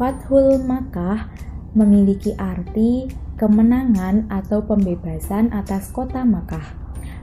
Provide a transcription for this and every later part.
Fathul Makkah memiliki arti kemenangan atau pembebasan atas kota Makkah.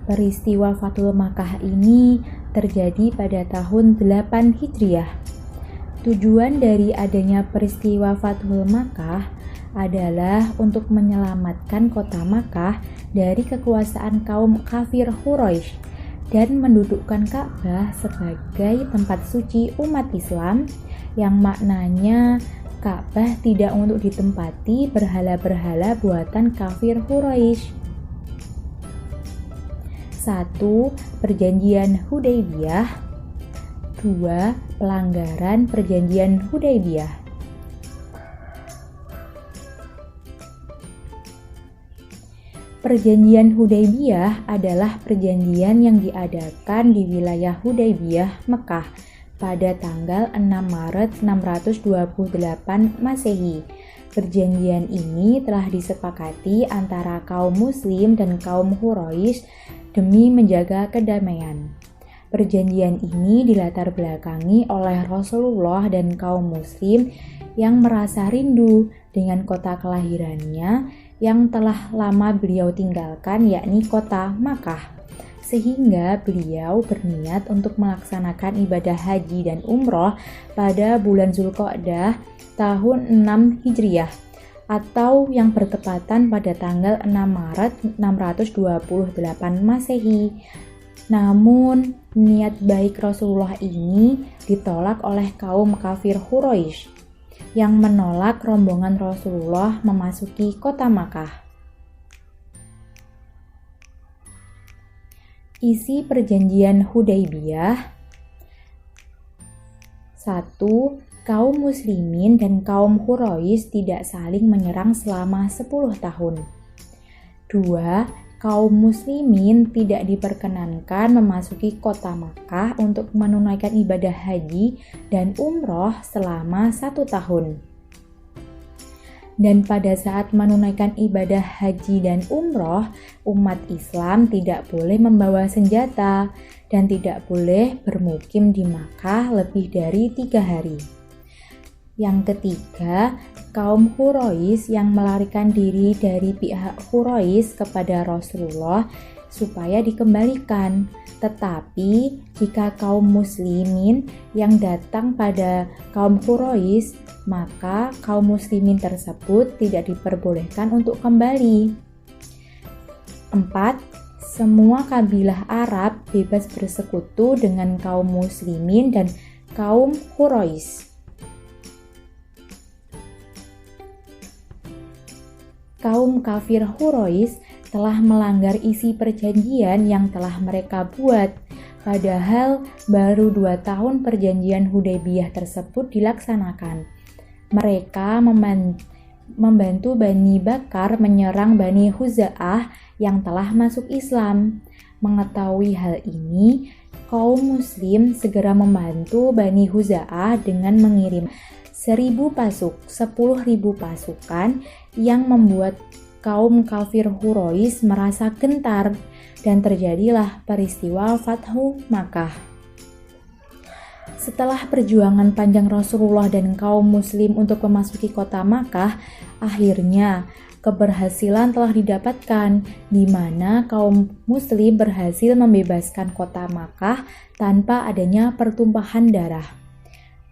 Peristiwa Fathul Makkah ini terjadi pada tahun 8 Hijriah. Tujuan dari adanya peristiwa Fathul Makkah adalah untuk menyelamatkan kota Makkah dari kekuasaan kaum kafir Quraisy dan mendudukkan Ka'bah sebagai tempat suci umat Islam, yang maknanya Ka'bah tidak untuk ditempati berhala-berhala buatan kafir Quraisy. 1. Perjanjian Hudaybiyah. 2. Pelanggaran Perjanjian Hudaybiyah. Perjanjian Hudaybiyah adalah perjanjian yang diadakan di wilayah Hudaybiyah, Mekah pada tanggal 6 Maret 628 Masehi. Perjanjian ini telah disepakati antara kaum muslim dan kaum Quraisy demi menjaga kedamaian. Perjanjian ini dilatar belakangi oleh Rasulullah dan kaum muslim yang merasa rindu dengan kota kelahirannya yang telah lama beliau tinggalkan, yakni kota Makkah. Sehingga beliau berniat untuk melaksanakan ibadah haji dan umroh pada bulan Zulqa'dah tahun 6 Hijriah atau yang bertepatan pada tanggal 6 Maret 628 Masehi. Namun, niat baik Rasulullah ini ditolak oleh kaum kafir Quraisy yang menolak rombongan Rasulullah memasuki kota Makkah. Isi Perjanjian Hudaybiyah. 1. Kaum muslimin dan kaum Quraisy tidak saling menyerang selama 10 tahun. 2. Kaum muslimin tidak diperkenankan memasuki kota Makkah untuk menunaikan ibadah haji dan umroh selama 1 tahun. Dan pada saat menunaikan ibadah haji dan umroh, umat Islam tidak boleh membawa senjata dan tidak boleh bermukim di Makkah lebih dari 3 hari. Yang ketiga, kaum Quraisy yang melarikan diri dari pihak Quraisy kepada Rasulullah supaya dikembalikan. Tetapi jika kaum muslimin yang datang pada kaum Quraisy, maka kaum muslimin tersebut tidak diperbolehkan untuk kembali. 4. Semua kabilah Arab bebas bersekutu dengan kaum muslimin dan kaum Quraisy. Kaum kafir Quraisy telah melanggar isi perjanjian yang telah mereka buat, padahal baru 2 tahun perjanjian Hudaybiyah tersebut dilaksanakan. Mereka membantu Bani Bakar menyerang Bani Khuza'ah yang telah masuk Islam. Mengetahui hal ini, kaum muslim segera membantu Bani Khuza'ah dengan mengirim 1000 pasukan yang membuat kaum kafir Quraisy merasa gentar dan terjadilah peristiwa Fathu Makkah. Setelah perjuangan panjang Rasulullah dan kaum muslim untuk memasuki kota Makkah, akhirnya keberhasilan telah didapatkan, di mana kaum muslim berhasil membebaskan kota Makkah tanpa adanya pertumpahan darah.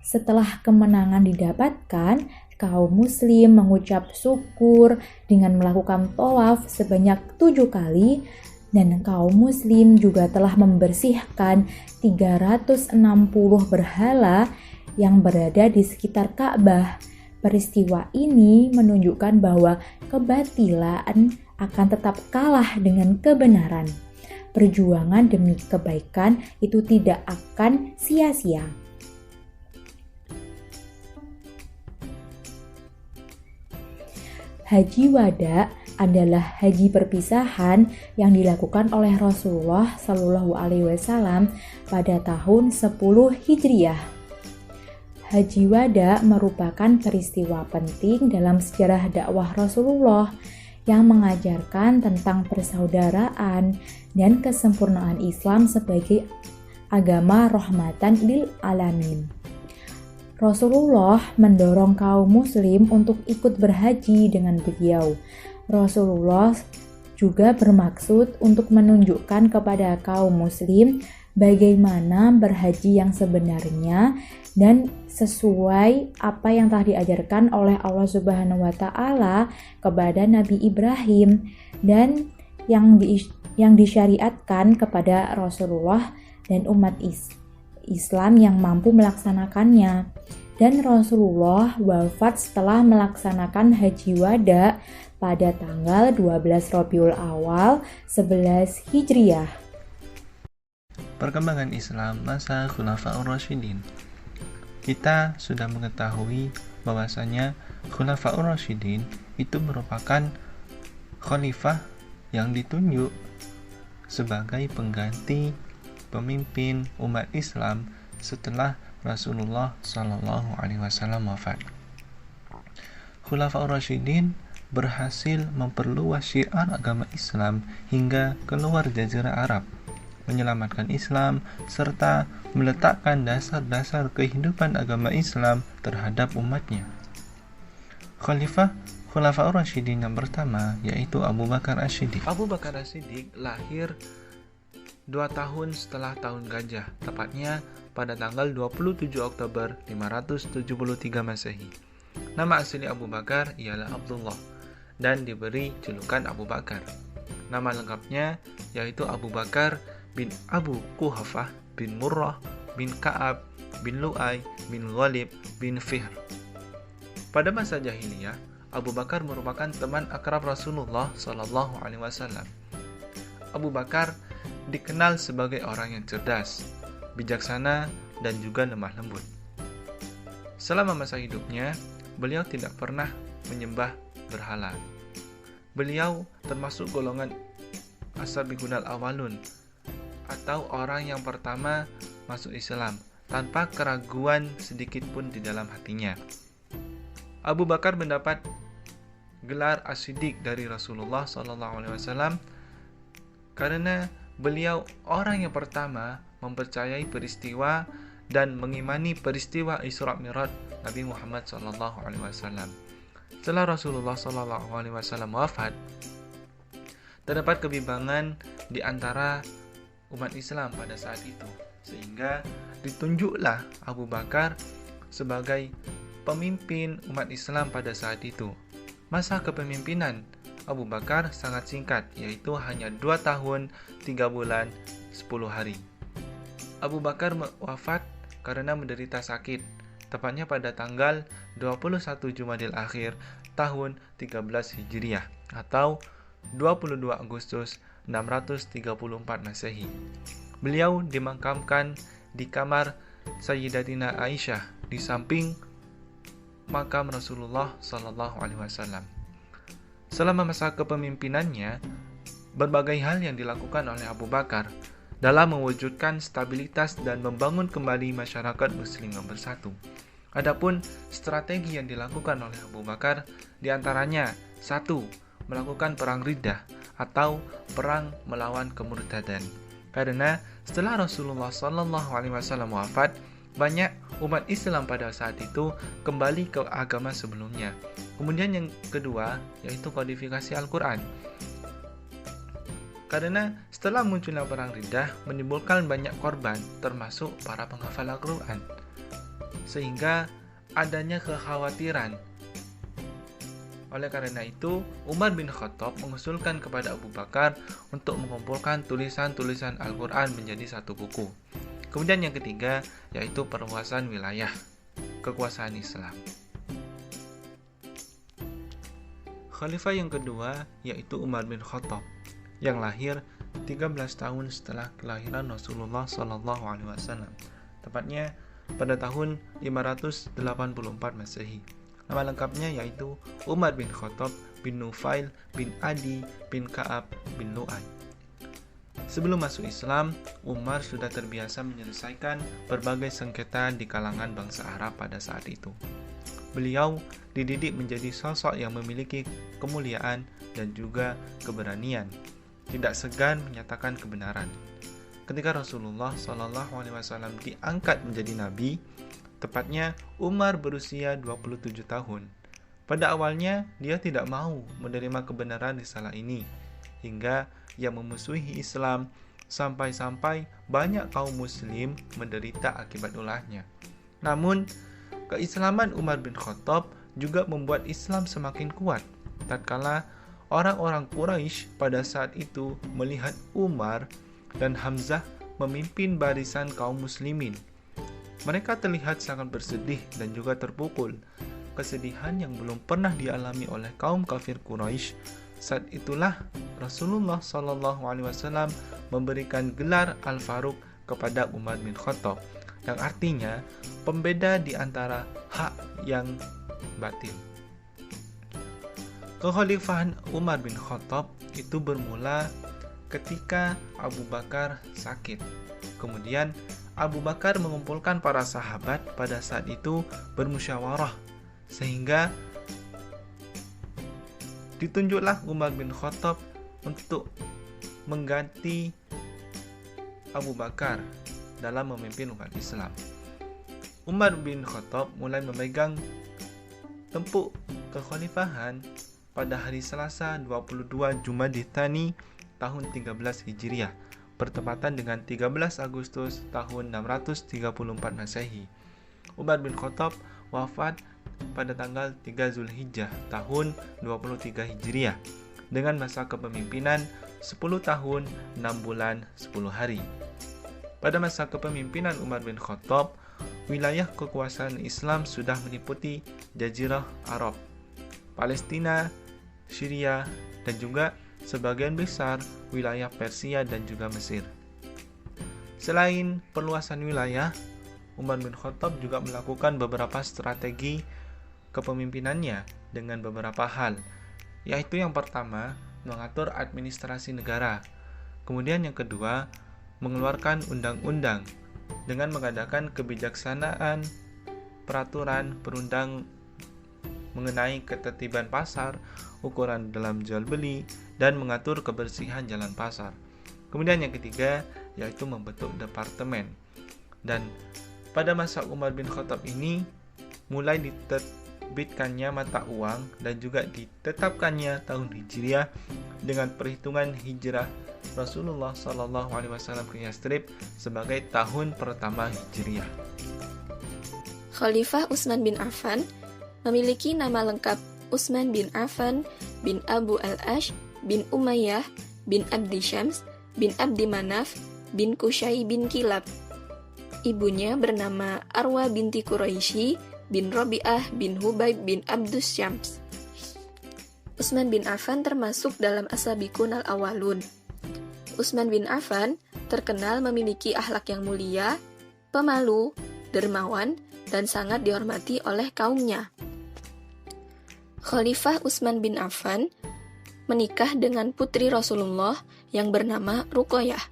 Setelah kemenangan didapatkan, kaum muslim mengucap syukur dengan melakukan tawaf sebanyak 7 kali, dan kaum muslim juga telah membersihkan 360 berhala yang berada di sekitar Ka'bah. Peristiwa ini menunjukkan bahwa kebatilan akan tetap kalah dengan kebenaran. Perjuangan demi kebaikan itu tidak akan sia-sia. Haji Wada adalah haji perpisahan yang dilakukan oleh Rasulullah Shallallahu Alaihi Wasallam pada tahun 10 Hijriah. Haji Wada merupakan peristiwa penting dalam sejarah dakwah Rasulullah yang mengajarkan tentang persaudaraan dan kesempurnaan Islam sebagai agama rahmatan lil alamin. Rasulullah mendorong kaum muslim untuk ikut berhaji dengan beliau. Rasulullah juga bermaksud untuk menunjukkan kepada kaum muslim bagaimana berhaji yang sebenarnya dan sesuai apa yang telah diajarkan oleh Allah Subhanahu wa taala kepada Nabi Ibrahim dan yang disyariatkan kepada Rasulullah dan umat Islam yang mampu melaksanakannya. Dan Rasulullah wafat setelah melaksanakan haji wada pada tanggal 12 Rabiul Awal 11 Hijriah. Perkembangan Islam masa Khulafaur Rasyidin. Kita sudah mengetahui bahwasanya Khulafaur Rasyidin itu merupakan khalifah yang ditunjuk sebagai pengganti pemimpin umat Islam setelah Rasulullah Shallallahu Alaihi Wasallam wafat. Khulafaur Rasyidin berhasil memperluas syiar agama Islam hingga keluar jazirah Arab, menyelamatkan Islam, serta meletakkan dasar-dasar kehidupan agama Islam terhadap umatnya. Khulafaur Rasyidin yang pertama yaitu Abu Bakar As-Siddiq. Abu Bakar As-Siddiq lahir 2 tahun setelah tahun gajah, tepatnya pada tanggal 27 Oktober 573 Masehi. Nama asli Abu Bakar ialah Abdullah dan diberi julukan Abu Bakar. Nama lengkapnya yaitu Abu Bakar bin Abu Quhafah bin Murrah bin Ka'ab bin Lu'ay bin Ghalib bin Fihr. Pada masa jahiliyah, Abu Bakar merupakan teman akrab Rasulullah Shallallahu Alaihi Wasallam. Abu Bakar dikenal sebagai orang yang cerdas, bijaksana, dan juga lemah lembut. Selama masa hidupnya, beliau tidak pernah menyembah berhala. Beliau termasuk golongan as-sabiqunal awalun, atau orang yang pertama masuk Islam tanpa keraguan sedikit pun di dalam hatinya. Abu Bakar mendapat gelar As-Siddiq dari Rasulullah SAW karena beliau orang yang pertama mempercayai peristiwa dan mengimani peristiwa Isra Mi'raj Nabi Muhammad SAW. Setelah Rasulullah SAW wafat, terdapat kebimbangan di antara umat Islam pada saat itu, sehingga ditunjuklah Abu Bakar sebagai pemimpin umat Islam pada saat itu. Masa kepemimpinan Abu Bakar sangat singkat, yaitu hanya 2 tahun, 3 bulan, 10 hari. Abu Bakar wafat karena menderita sakit, tepatnya pada tanggal 21 Jumadil Akhir tahun 13 Hijriah atau 22 Agustus 634 Masehi. Beliau dimakamkan di kamar Sayyidatina Aisyah di samping makam Rasulullah SAW. Selama masa kepemimpinannya, berbagai hal yang dilakukan oleh Abu Bakar dalam mewujudkan stabilitas dan membangun kembali masyarakat muslim yang bersatu. Adapun strategi yang dilakukan oleh Abu Bakar diantaranya 1. Melakukan perang riddah atau perang melawan kemurtadan. Karena setelah Rasulullah SAW wafat, banyak umat Islam pada saat itu kembali ke agama sebelumnya. Kemudian yang kedua yaitu kodifikasi Al-Quran. Karena setelah munculnya perang riddah menimbulkan banyak korban termasuk para penghafal Al-Quran, sehingga adanya kekhawatiran. Oleh karena itu, Umar bin Khattab mengusulkan kepada Abu Bakar untuk mengumpulkan tulisan-tulisan Al-Quran menjadi satu buku. Kemudian yang ketiga yaitu perluasan wilayah kekuasaan Islam. Khalifah yang kedua yaitu Umar bin Khattab yang lahir 13 tahun setelah kelahiran Rasulullah SAW, tepatnya pada tahun 584 Masehi. Nama lengkapnya yaitu Umar bin Khattab bin Nufail bin Adi bin Ka'ab bin Lu'ay. Sebelum masuk Islam, Umar sudah terbiasa menyelesaikan berbagai sengketa di kalangan bangsa Arab pada saat itu. Beliau dididik menjadi sosok yang memiliki kemuliaan dan juga keberanian, tidak segan menyatakan kebenaran. Ketika Rasulullah SAW diangkat menjadi nabi, Tepatnya Umar berusia 27 tahun. Pada awalnya dia tidak mau menerima kebenaran risalah ini, hingga ia memusuhi Islam sampai-sampai banyak kaum muslim menderita akibat ulahnya. Namun, keislaman Umar bin Khattab juga membuat Islam semakin kuat. Tatkala orang-orang Quraisy pada saat itu melihat Umar dan Hamzah memimpin barisan kaum muslimin, mereka terlihat sangat bersedih dan juga terpukul. Kesedihan yang belum pernah dialami oleh kaum kafir Quraisy. Saat itulah Rasulullah SAW memberikan gelar Al-Faruq kepada Umar bin Khattab, yang artinya pembeda di antara hak yang batil. Kekhalifahan Umar bin Khattab itu bermula ketika Abu Bakar sakit. Kemudian Abu Bakar mengumpulkan para sahabat pada saat itu bermusyawarah, sehingga ditunjuklah Umar bin Khattab untuk mengganti Abu Bakar dalam memimpin umat Islam. Umar bin Khattab mulai memegang tempuk kekhalifahan pada hari Selasa 22 Jumadil Tsani tahun 13 Hijriah, bertepatan dengan 13 Agustus tahun 634 Masehi. Umar bin Khattab wafat pada tanggal 3 Zulhijjah tahun 23 Hijriah dengan masa kepemimpinan 10 tahun 6 bulan 10 hari. Pada masa kepemimpinan Umar bin Khattab, wilayah kekuasaan Islam sudah meliputi Jazirah Arab, Palestina, Syria, dan juga sebagian besar wilayah Persia dan juga Mesir. Selain perluasan wilayah, Umar bin Khattab juga melakukan beberapa strategi kepemimpinannya dengan beberapa hal, yaitu yang pertama, mengatur administrasi negara. Kemudian yang kedua, mengeluarkan undang-undang dengan mengadakan kebijaksanaan peraturan perundang mengenai ketertiban pasar, ukuran dalam jual beli, dan mengatur kebersihan jalan pasar. Kemudian yang ketiga, yaitu membentuk departemen. Dan pada masa Umar bin Khattab ini mulai diterbitkannya mata uang dan juga ditetapkannya tahun Hijriah dengan perhitungan hijrah Rasulullah SAW ke Yastrib sebagai tahun pertama Hijriah. Khalifah Utsman bin Affan memiliki nama lengkap Utsman bin Affan bin Abu al-Ash bin Umayyah bin Abdi Syams bin Abdi Manaf bin Qusay bin Kilab. Ibunya bernama Arwa binti Quraisy bin Rabi'ah bin Hubayb bin Abdus Syams. Utsman bin Affan termasuk dalam as-sabiqun al-awwalun. Utsman bin Affan terkenal memiliki akhlak yang mulia, pemalu, dermawan, dan sangat dihormati oleh kaumnya. Khalifah Utsman bin Affan menikah dengan putri Rasulullah yang bernama Ruqayyah.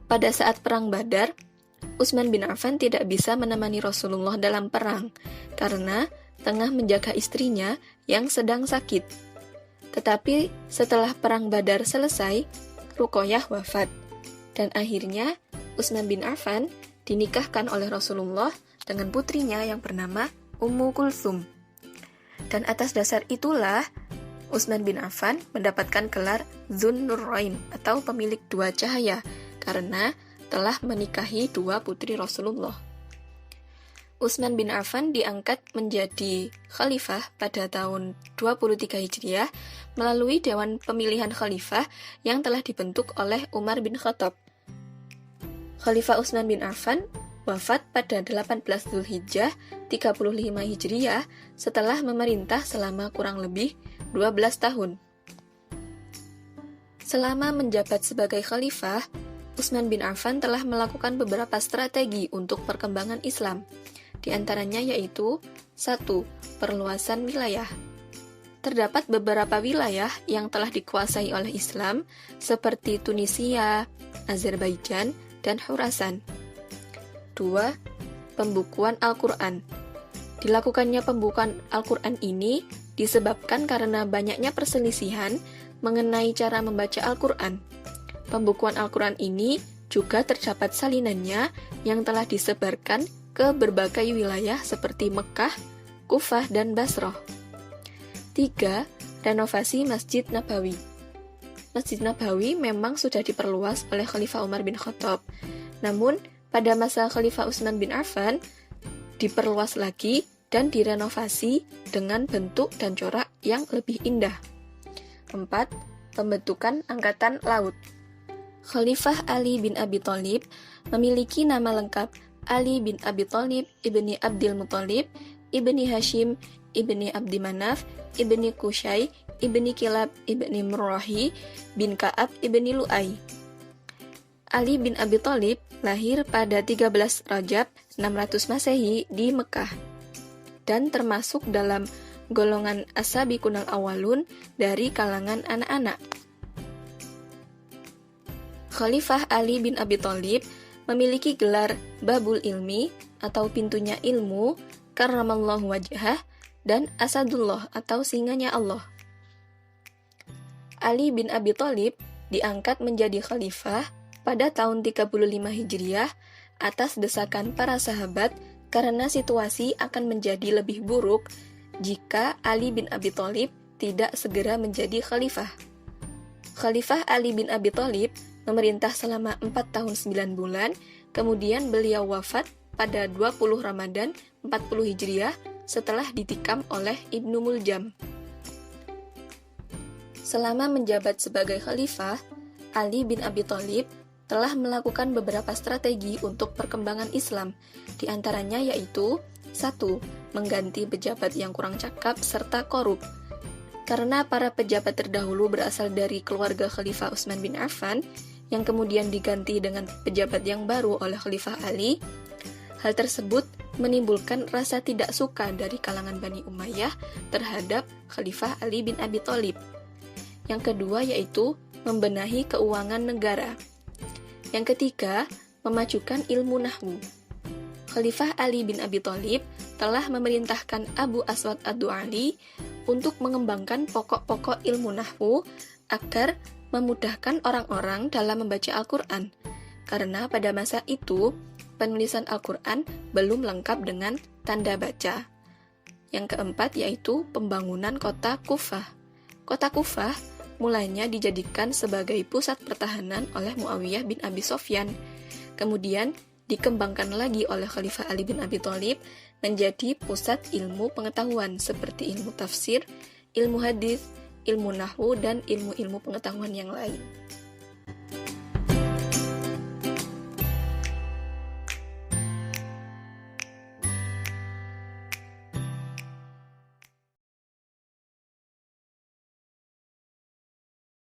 Pada saat perang Badar, Utsman bin Affan tidak bisa menemani Rasulullah dalam perang karena tengah menjaga istrinya yang sedang sakit. Tetapi setelah perang Badar selesai, Ruqayyah wafat dan akhirnya Utsman bin Affan dinikahkan oleh Rasulullah dengan putrinya yang bernama Ummu Kulsum. Dan atas dasar itulah Utsman bin Affan mendapatkan gelar Dzun Nurain atau pemilik dua cahaya karena telah menikahi dua putri Rasulullah. Utsman bin Affan diangkat menjadi khalifah pada tahun 23 Hijriah melalui Dewan Pemilihan Khalifah yang telah dibentuk oleh Umar bin Khattab. Khalifah Utsman bin Affan wafat pada 18 Zulhijjah 35 Hijriah setelah memerintah selama kurang lebih 12 tahun. Selama menjabat sebagai khalifah, Utsman bin Affan telah melakukan beberapa strategi untuk perkembangan Islam. Di antaranya yaitu 1. Perluasan wilayah. Terdapat beberapa wilayah yang telah dikuasai oleh Islam seperti Tunisia, Azerbaijan, dan Khurasan. 2. Pembukuan Al-Quran. Dilakukannya pembukuan Al-Quran ini disebabkan karena banyaknya perselisihan mengenai cara membaca Al-Quran. Pembukuan Al-Quran ini juga terdapat salinannya yang telah disebarkan ke berbagai wilayah seperti Mekah, Kufah, dan Basrah. 3. Renovasi Masjid Nabawi. Masjid Nabawi memang sudah diperluas oleh Khalifah Umar bin Khattab. Namun, pada masa Khalifah Utsman bin Affan, diperluas lagi dan direnovasi dengan bentuk dan corak yang lebih indah. 4. Pembentukan Angkatan Laut. Khalifah Ali bin Abi Thalib memiliki nama lengkap Ali bin Abi Thalib ibni Abdil Muthalib, ibni Hashim, ibni Abdi Manaf, ibni Qusay, ibni Kilab, ibni Murrahi, bin Ka'ab, ibni Lu'ay. Ali bin Abi Thalib lahir pada 13 Rajab 600 Masehi di Mekah dan termasuk dalam golongan as-sabiqunal awwalun dari kalangan anak-anak. Khalifah Ali bin Abi Thalib memiliki gelar Babul Ilmi atau pintunya ilmu, karramallahu wajhah, dan Asadullah atau singanya Allah. Ali bin Abi Thalib diangkat menjadi khalifah pada tahun 35 Hijriah atas desakan para sahabat karena situasi akan menjadi lebih buruk jika Ali bin Abi Thalib tidak segera menjadi khalifah. Khalifah Ali bin Abi Thalib memerintah selama 4 tahun 9 bulan, kemudian beliau wafat pada 20 Ramadan 40 Hijriah setelah ditikam oleh Ibnu Muljam. Selama menjabat sebagai khalifah, Ali bin Abi Thalib telah melakukan beberapa strategi untuk perkembangan Islam, di antaranya yaitu 1. Mengganti pejabat yang kurang cakap serta korup. Karena para pejabat terdahulu berasal dari keluarga Khalifah Utsman bin Affan, yang kemudian diganti dengan pejabat yang baru oleh Khalifah Ali, hal tersebut menimbulkan rasa tidak suka dari kalangan Bani Umayyah terhadap Khalifah Ali bin Abi Thalib. Yang kedua yaitu membenahi keuangan negara. Yang ketiga, memajukan ilmu nahwu. Khalifah Ali bin Abi Thalib telah memerintahkan Abu Aswad ad-Du'ali untuk mengembangkan pokok-pokok ilmu nahwu agar memudahkan orang-orang dalam membaca Al-Quran, karena pada masa itu penulisan Al-Quran belum lengkap dengan tanda baca. Yang keempat yaitu pembangunan kota Kufah. Kota Kufah mulanya dijadikan sebagai pusat pertahanan oleh Muawiyah bin Abi Sofyan, kemudian dikembangkan lagi oleh Khalifah Ali bin Abi Thalib menjadi pusat ilmu pengetahuan seperti ilmu tafsir, ilmu hadis, ilmu nahwu, dan ilmu-ilmu pengetahuan yang lain.